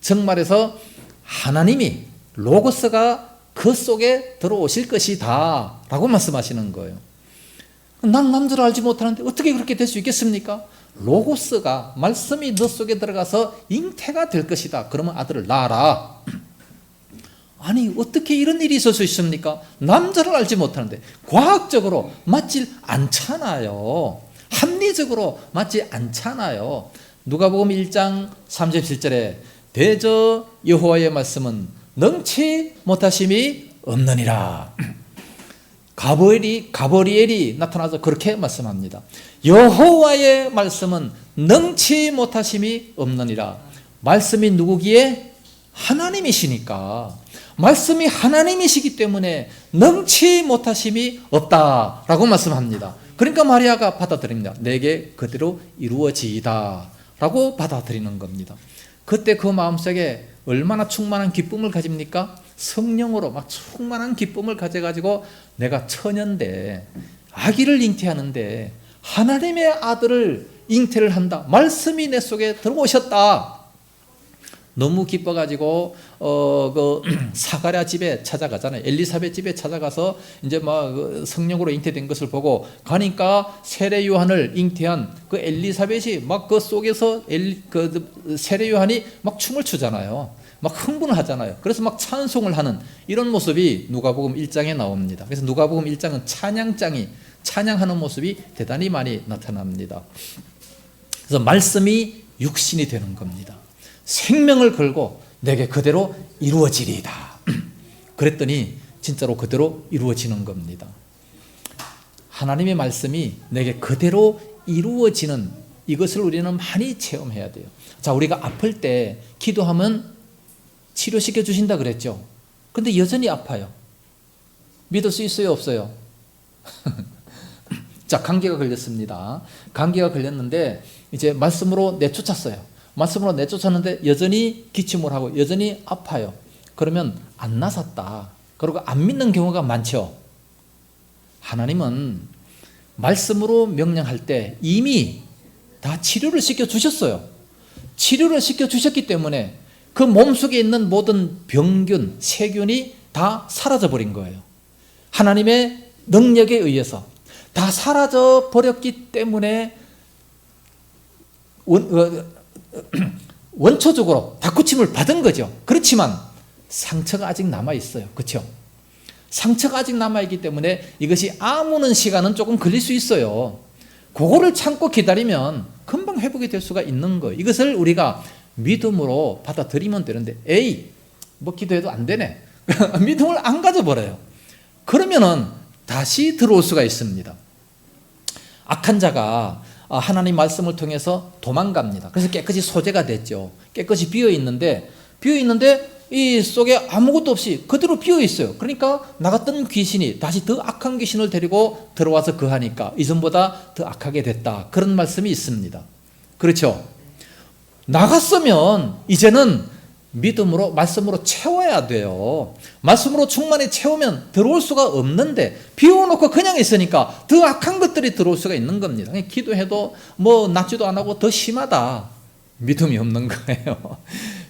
정말해서 하나님이 로고스가 그 속에 들어오실 것이다 라고 말씀하시는 거예요. 난 남자를 알지 못하는데 어떻게 그렇게 될 수 있겠습니까? 로고스가, 말씀이 너 속에 들어가서 잉태가 될 것이다. 그러면 아들을 낳아라. 아니, 어떻게 이런 일이 있을 수 있습니까? 남자를 알지 못하는데. 과학적으로 맞지 않잖아요. 합리적으로 맞지 않잖아요. 누가복음 1장 37절에 대저 여호와의 말씀은 능치 못하심이 없느니라. 가브리엘이 나타나서 그렇게 말씀합니다. 여호와의 말씀은 능치 못하심이 없느니라. 말씀이 누구기에? 하나님이시니까. 말씀이 하나님이시기 때문에 능치 못하심이 없다라고 말씀합니다. 그러니까 마리아가 받아들입니다. 내게 그대로 이루어지이다 라고 받아들이는 겁니다. 그때 그 마음속에 얼마나 충만한 기쁨을 가집니까? 성령으로 막 충만한 기쁨을 가져가지고 내가 처녀인데 아기를 잉태하는데 하나님의 아들을 잉태를 한다. 말씀이 내 속에 들어오셨다. 너무 기뻐가지고 사가랴 집에 찾아가잖아요. 엘리사벳 집에 찾아가서 이제 막 성령으로 잉태된 것을 보고 가니까 세례 요한을 잉태한 그 엘리사벳이 막 그 속에서 세례 요한이 막 춤을 추잖아요. 막 흥분을 하잖아요. 그래서 막 찬송을 하는 이런 모습이 누가복음 1장에 나옵니다. 그래서 누가복음 1장은 찬양하는 모습이 대단히 많이 나타납니다. 그래서 말씀이 육신이 되는 겁니다. 생명을 걸고 내게 그대로 이루어지리이다. 그랬더니 진짜로 그대로 이루어지는 겁니다. 하나님의 말씀이 내게 그대로 이루어지는 이것을 우리는 많이 체험해야 돼요. 자, 우리가 아플 때 기도하면 치료시켜 주신다 그랬죠. 근데 여전히 아파요. 믿을 수 있어요, 없어요? 자, 감기가 걸렸습니다. 감기가 걸렸는데 이제 말씀으로 내쫓았어요. 말씀으로 내쫓았는데 여전히 기침을 하고 여전히 아파요. 그러면 안 나섰다. 그리고 안 믿는 경우가 많죠. 하나님은 말씀으로 명령할 때 이미 다 치료를 시켜주셨어요. 치료를 시켜주셨기 때문에 그 몸속에 있는 모든 병균, 세균이 다 사라져버린 거예요. 하나님의 능력에 의해서 다 사라져버렸기 때문에 원초적으로 닭구침을 받은 거죠. 그렇지만 상처가 아직 남아있어요. 그렇죠? 상처가 아직 남아있기 때문에 이것이 아무는 시간은 조금 걸릴 수 있어요. 그거를 참고 기다리면 금방 회복이 될 수가 있는 거예요. 이것을 우리가 믿음으로 받아들이면 되는데, 에이, 뭐 기도해도 안 되네. 믿음을 안 가져버려요. 그러면은 다시 들어올 수가 있습니다. 악한 자가 하나님 말씀을 통해서 도망갑니다. 그래서 깨끗이 소재가 됐죠. 깨끗이 비어있는데 이 속에 아무것도 없이 그대로 비어있어요. 그러니까 나갔던 귀신이 다시 더 악한 귀신을 데리고 들어와서 거하니까 이전보다 더 악하게 됐다. 그런 말씀이 있습니다. 그렇죠? 나갔으면 이제는 믿음으로, 말씀으로 채워야 돼요. 말씀으로 충만히 채우면 들어올 수가 없는데 비워놓고 그냥 있으니까 더 악한 것들이 들어올 수가 있는 겁니다. 기도해도 뭐 낫지도 안 하고 더 심하다. 믿음이 없는 거예요.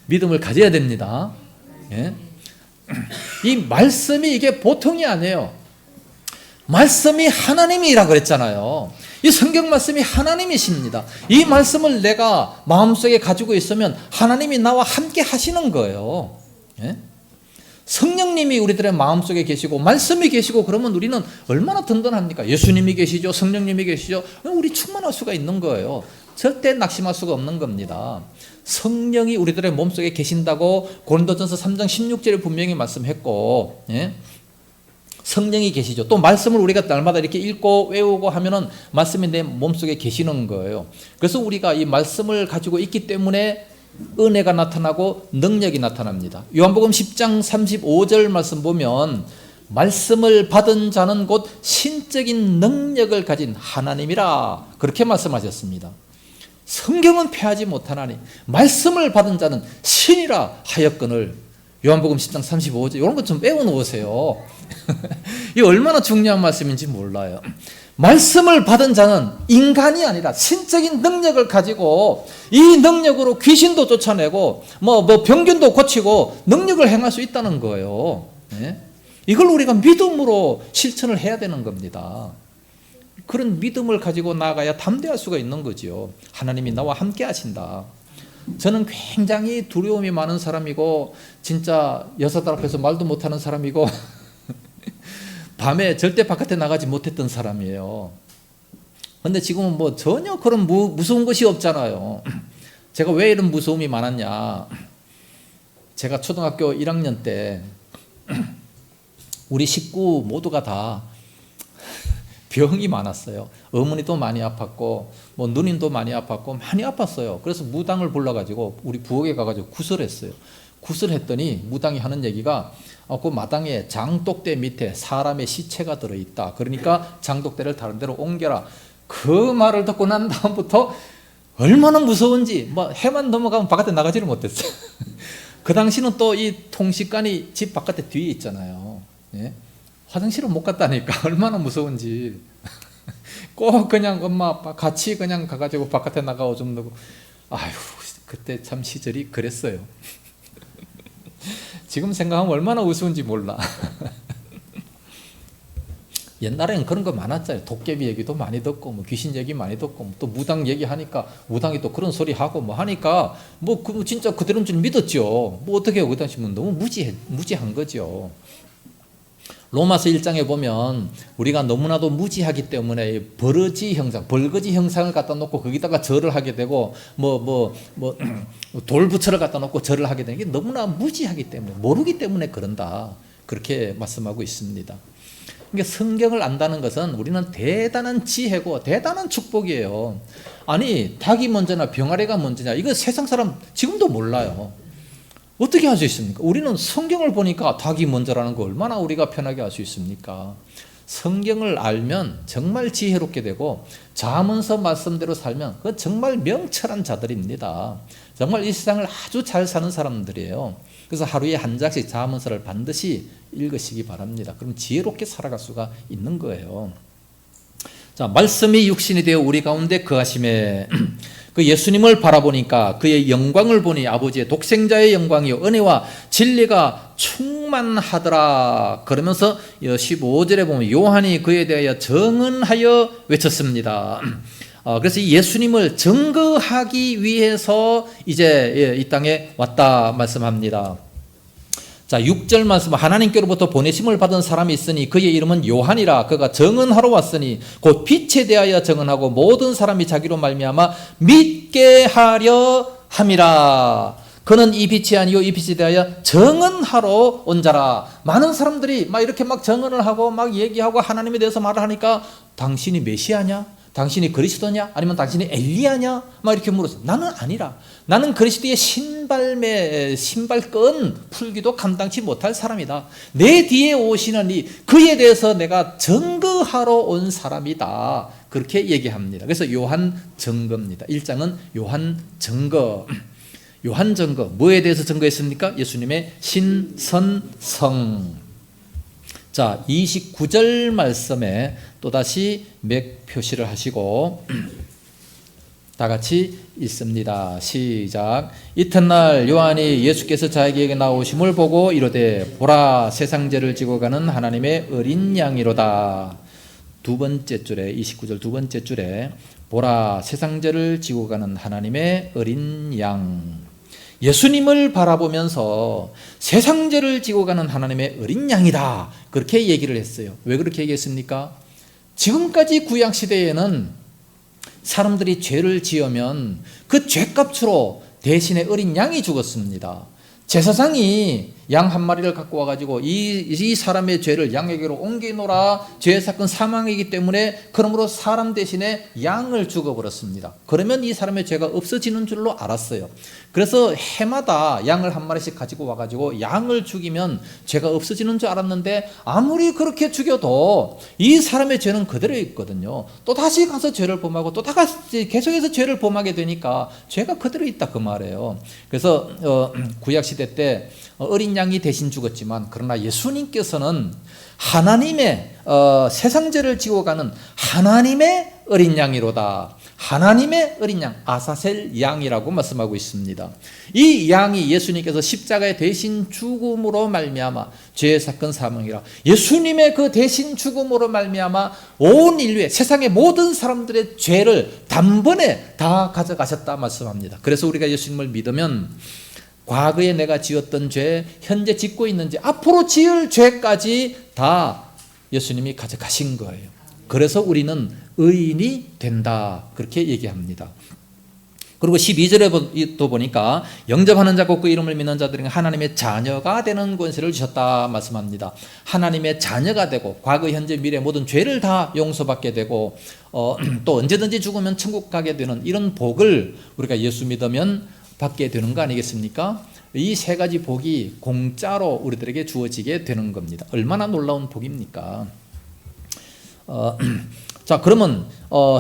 믿음을 가져야 됩니다. 예? 이 말씀이 이게 보통이 아니에요. 말씀이 하나님이라 그랬잖아요. 이 성경 말씀이 하나님이십니다. 이 말씀을 내가 마음속에 가지고 있으면 하나님이 나와 함께 하시는 거예요. 예? 성령님이 우리들의 마음속에 계시고 말씀이 계시고 그러면 우리는 얼마나 든든합니까? 예수님이 계시죠. 성령님이 계시죠. 우리 충만할 수가 있는 거예요. 절대 낙심할 수가 없는 겁니다. 성령이 우리들의 몸속에 계신다고 고린도전서 3장 16절에 분명히 말씀했고, 예? 성령이 계시죠. 또 말씀을 우리가 날마다 이렇게 읽고 외우고 하면은 말씀이 내 몸속에 계시는 거예요. 그래서 우리가 이 말씀을 가지고 있기 때문에 은혜가 나타나고 능력이 나타납니다. 요한복음 10장 35절 말씀 보면 말씀을 받은 자는 곧 신적인 능력을 가진 하나님이라 그렇게 말씀하셨습니다. 성경은 패하지 못하나니 말씀을 받은 자는 신이라 하였거늘. 요한복음 10장 35절 이런 것 좀 외워놓으세요. 이게 얼마나 중요한 말씀인지 몰라요. 말씀을 받은 자는 인간이 아니라 신적인 능력을 가지고 이 능력으로 귀신도 쫓아내고 뭐 병균도 고치고 능력을 행할 수 있다는 거예요. 네? 이걸 우리가 믿음으로 실천을 해야 되는 겁니다. 그런 믿음을 가지고 나아가야 담대할 수가 있는 거죠. 하나님이 나와 함께 하신다. 저는 굉장히 두려움이 많은 사람이고 진짜 여자들 앞에서 말도 못하는 사람이고 밤에 절대 바깥에 나가지 못했던 사람이에요. 근데 지금은 뭐 전혀 그런 무서운 것이 없잖아요. 제가 왜 이런 무서움이 많았냐. 제가 초등학교 1학년 때 우리 식구 모두가 다 병이 많았어요. 어머니도 많이 아팠고 뭐 누님도 많이 아팠고 많이 아팠어요. 그래서 무당을 불러가지고 우리 부엌에 가가지고 구설했어요. 구설했더니 무당이 하는 얘기가 그 마당에 장독대 밑에 사람의 시체가 들어있다. 그러니까 장독대를 다른 데로 옮겨라. 그 말을 듣고 난 다음부터 얼마나 무서운지 뭐 해만 넘어가면 바깥에 나가지를 못했어요. 그 당시는 또 이 통식관이 집 바깥에 뒤에 있잖아요. 예? 화장실을 못 갔다니까 얼마나 무서운지. 꼭 그냥 엄마 아빠 같이 그냥 가가지고 바깥에 나가 오줌 누고. 아휴, 그때 참 시절이 그랬어요. 지금 생각하면 얼마나 우스운지 몰라. 옛날에는 그런 거 많았잖아요. 도깨비 얘기도 많이 듣고 뭐 귀신 얘기 많이 듣고 또 무당 얘기하니까 무당이 또 그런 소리 하고 뭐 하니까 뭐 진짜 그대로인 줄 믿었죠. 뭐 어떻게 해요? 그 당시면 너무 무지한 거죠. 로마서 1장에 보면 우리가 너무나도 무지하기 때문에 벌거지 형상을 갖다 놓고 거기다가 절을 하게 되고 돌부처를 갖다 놓고 절을 하게 되는 게 너무나 무지하기 때문에 모르기 때문에 그런다. 그렇게 말씀하고 있습니다. 그러니까 성경을 안다는 것은 우리는 대단한 지혜고 대단한 축복이에요. 아니 닭이 먼저나 병아리가 먼저냐 이거 세상 사람 지금도 몰라요. 어떻게 할 수 있습니까? 우리는 성경을 보니까 닭이 먼저라는 거 얼마나 우리가 편하게 알 수 있습니까? 성경을 알면 정말 지혜롭게 되고 잠언서 말씀대로 살면 그건 정말 명철한 자들입니다. 정말 이 세상을 아주 잘 사는 사람들이에요. 그래서 하루에 한 장씩 잠언서를 반드시 읽으시기 바랍니다. 그럼 지혜롭게 살아갈 수가 있는 거예요. 자, 말씀이 육신이 되어 우리 가운데 거하심에 그 예수님을 바라보니까 그의 영광을 보니 아버지의 독생자의 영광이요 은혜와 진리가 충만하더라. 그러면서 15절에 보면 요한이 그에 대하여 정언하여 외쳤습니다. 그래서 이 예수님을 증거하기 위해서 이제 이 땅에 왔다 말씀합니다. 자, 6절 말씀, 하나님께로부터 보내심을 받은 사람이 있으니 그의 이름은 요한이라. 그가 증언하러 왔으니 곧 빛에 대하여 증언하고 모든 사람이 자기로 말미암아 믿게 하려 함이라. 그는 이 빛이 아니요 이 빛에 대하여 증언하러 온 자라. 많은 사람들이 막 이렇게 막 증언을 하고 막 얘기하고 하나님에 대해서 말을 하니까 당신이 메시아냐? 당신이 그리스도냐? 아니면 당신이 엘리야냐? 막 이렇게 물었어요. 나는 아니라. 나는 그리스도의 신발끈 풀기도 감당치 못할 사람이다. 내 뒤에 오시는 그에 대해서 내가 증거하러 온 사람이다. 그렇게 얘기합니다. 그래서 요한 증거입니다. 1장은 요한 증거. 요한 증거. 뭐에 대해서 증거했습니까? 예수님의 신선성. 자, 29절 말씀에 또다시 맥 표시를 하시고 다 같이 읽습니다. 시작. 이튿날 요한이 예수께서 자기에게 나오심을 보고 이르되 보라 세상 죄를 지고 가는 하나님의 어린 양이로다. 두 번째 줄에 29절 두 번째 줄에 보라 세상 죄를 지고 가는 하나님의 어린 양. 예수님을 바라보면서 세상 죄를 지고 가는 하나님의 어린 양이다. 그렇게 얘기를 했어요. 왜 그렇게 얘기했습니까? 지금까지 구약 시대에는 사람들이 죄를 지으면 그 죄값으로 대신에 어린 양이 죽었습니다. 제사장이 양 한 마리를 갖고 와가지고 이 사람의 죄를 양에게로 옮기노라. 죄 사건 사망이기 때문에 그러므로 사람 대신에 양을 죽어버렸습니다. 그러면 이 사람의 죄가 없어지는 줄로 알았어요. 그래서 해마다 양을 한 마리씩 가지고 와가지고 양을 죽이면 죄가 없어지는 줄 알았는데 아무리 그렇게 죽여도 이 사람의 죄는 그대로 있거든요. 또 다시 가서 죄를 범하고 또 다시 계속해서 죄를 범하게 되니까 죄가 그대로 있다 그 말이에요. 그래서 구약 시대 때 어린 양이 대신 죽었지만 그러나 예수님께서는 하나님의 세상 죄를 지고 가는 하나님의 어린 양이로다. 하나님의 어린 양, 아사셀 양이라고 말씀하고 있습니다. 이 양이 예수님께서 십자가의 대신 죽음으로 말미암아 죄의 사건 사망이라. 예수님의 그 대신 죽음으로 말미암아 온 인류의 세상의 모든 사람들의 죄를 단번에 다 가져가셨다 말씀합니다. 그래서 우리가 예수님을 믿으면 과거에 내가 지었던 죄, 현재 짓고 있는 죄, 앞으로 지을 죄까지 다 예수님이 가져가신 거예요. 그래서 우리는 의인이 된다. 그렇게 얘기합니다. 그리고 12절에 또 보니까 영접하는 자 곧 그 이름을 믿는 자들에게 하나님의 자녀가 되는 권세를 주셨다 말씀합니다. 하나님의 자녀가 되고 과거, 현재, 미래 모든 죄를 다 용서받게 되고 또 언제든지 죽으면 천국 가게 되는 이런 복을 우리가 예수 믿으면 받게 되는 거 아니겠습니까? 이 세 가지 복이 공짜로 우리들에게 주어지게 되는 겁니다. 얼마나 놀라운 복입니까? 자, 그러면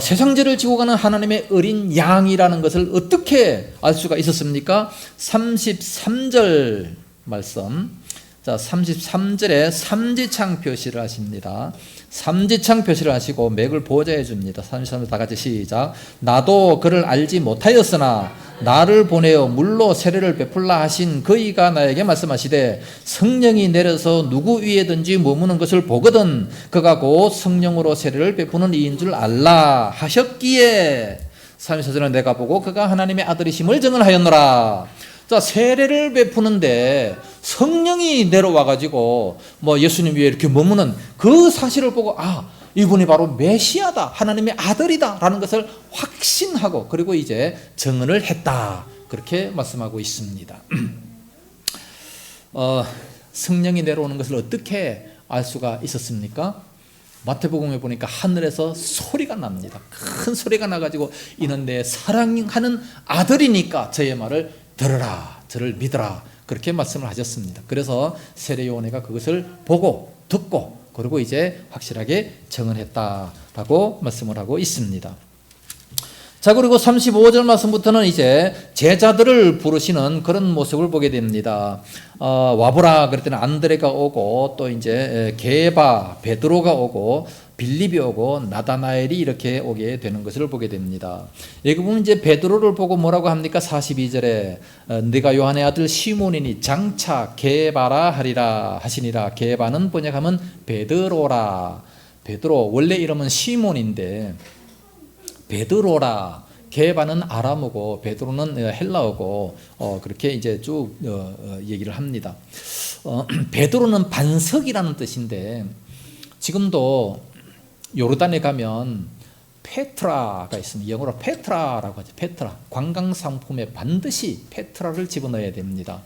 세상 죄를 지고 가는 하나님의 어린 양이라는 것을 어떻게 알 수가 있었습니까? 33절 말씀. 자, 33절에 삼지창 표시를 하십니다. 삼지창 표시를 하시고 맥을 보좌해 줍니다. 33절 다 같이 시작. 나도 그를 알지 못하였으나 나를 보내어 물로 세례를 베풀라 하신 그이가 나에게 말씀하시되 성령이 내려서 누구 위에든지 머무는 것을 보거든 그가 곧 성령으로 세례를 베푸는 이인 줄 알라 하셨기에 34절은 내가 보고 그가 하나님의 아들이심을 증언하였노라. 자, 세례를 베푸는데 성령이 내려와가지고 예수님 위에 이렇게 머무는 그 사실을 보고 이분이 바로 메시아다, 하나님의 아들이다 라는 것을 확신하고 그리고 이제 증언을 했다. 그렇게 말씀하고 있습니다. 성령이 내려오는 것을 어떻게 알 수가 있었습니까? 마태복음에 보니까 하늘에서 소리가 납니다. 큰 소리가 나가지고 이는 내 사랑하는 아들이니까 저의 말을 들으라, 저를 믿으라 그렇게 말씀을 하셨습니다. 그래서 세례요한이가 그것을 보고 듣고 그리고 이제 확실하게 증언했다라고 말씀을 하고 있습니다. 자, 그리고 35절 말씀부터는 이제 제자들을 부르시는 그런 모습을 보게 됩니다. 와보라 그랬더니 안드레가 오고 또 이제 게바, 베드로가 오고 빌립이 오고 나다나엘이 이렇게 오게 되는 것을 보게 됩니다. 여기 보면 이제 베드로를 보고 뭐라고 합니까? 42절에 네가 요한의 아들 시몬이니 장차 게바라 하리라 하시니라. 게바는 번역하면 베드로라. 베드로 원래 이름은 시몬인데 베드로라. 게바는 아람어고 베드로는 헬라어고 그렇게 이제 쭉 얘기를 합니다. 베드로는 반석이라는 뜻인데 지금도 요르단에 가면 페트라가 있습니다. 영어로 페트라라고 하죠. 페트라. 관광 상품에 반드시 페트라를 집어넣어야 됩니다.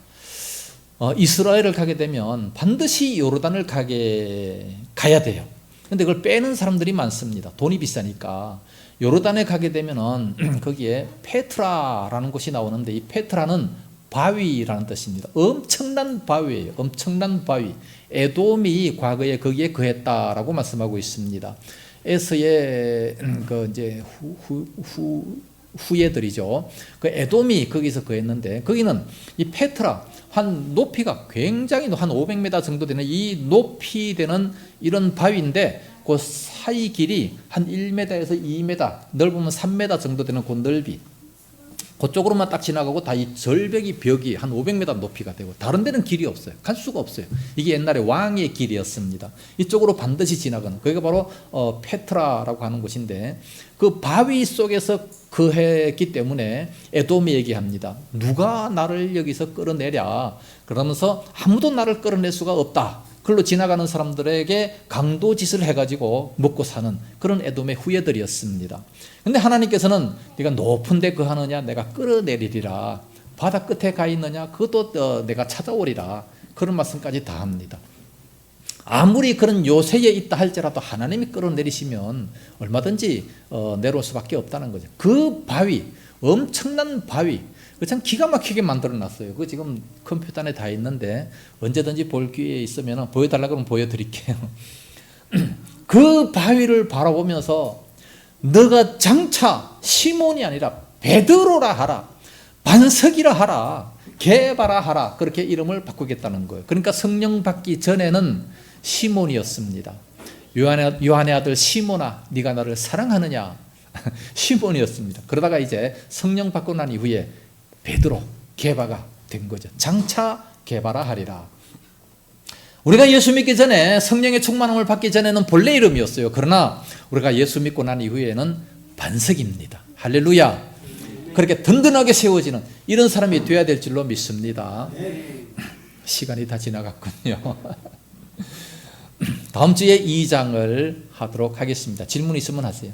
이스라엘을 가게 되면 반드시 요르단을 가야 돼요. 근데 그걸 빼는 사람들이 많습니다. 돈이 비싸니까. 요르단에 가게 되면은 거기에 페트라라는 곳이 나오는데 이 페트라는 바위라는 뜻입니다. 엄청난 바위예요. 엄청난 바위. 에돔이 과거에 거기에 거했다라고 말씀하고 있습니다. 에서의 그 이제 후예들이죠. 그 에돔이 거기서 거했는데 거기는 이 페트라 한 높이가 굉장히 한 500m 정도 되는 이 높이 되는 이런 바위인데 그 사이 길이 한 1m에서 2m, 넓으면 3m 정도 되는 그 넓이. 그쪽으로만 딱 지나가고 다 이 절벽이 벽이 한 500m 높이가 되고 다른 데는 길이 없어요. 갈 수가 없어요. 이게 옛날에 왕의 길이었습니다. 이쪽으로 반드시 지나가는 그게 바로 페트라라고 하는 곳인데 그 바위 속에서 거했기 때문에 에돔이 얘기합니다. 누가 나를 여기서 끌어내랴. 그러면서 아무도 나를 끌어낼 수가 없다. 그걸로 지나가는 사람들에게 강도짓을 해가지고 먹고 사는 그런 에돔의 후예들이었습니다. 근데 하나님께서는 네가 높은 데 거하느냐 내가 끌어내리리라. 바다 끝에 가 있느냐 그것도 내가 찾아오리라. 그런 말씀까지 다 합니다. 아무리 그런 요새에 있다 할지라도 하나님이 끌어내리시면 얼마든지 내려올 수밖에 없다는 거죠. 그 바위, 엄청난 바위, 참 기가 막히게 만들어놨어요. 그 지금 컴퓨터 안에 다 있는데 언제든지 볼 기회 있으면 보여달라고 하면 보여드릴게요. 그 바위를 바라보면서 너가 장차 시몬이 아니라 베드로라 하라, 반석이라 하라, 게바라 하라, 그렇게 이름을 바꾸겠다는 거예요. 그러니까 성령 받기 전에는 시몬이었습니다. 요한의 아들 시몬아 네가 나를 사랑하느냐. 시몬이었습니다. 그러다가 이제 성령 받고 난 이후에 베드로, 게바가 된 거죠. 장차 게바라 하리라. 우리가 예수 믿기 전에 성령의 충만함을 받기 전에는 본래 이름이었어요. 그러나 우리가 예수 믿고 난 이후에는 반석입니다. 할렐루야. 그렇게 든든하게 세워지는 이런 사람이 되어야 될 줄로 믿습니다. 시간이 다 지나갔군요. 다음 주에 2장을 하도록 하겠습니다. 질문 있으면 하세요.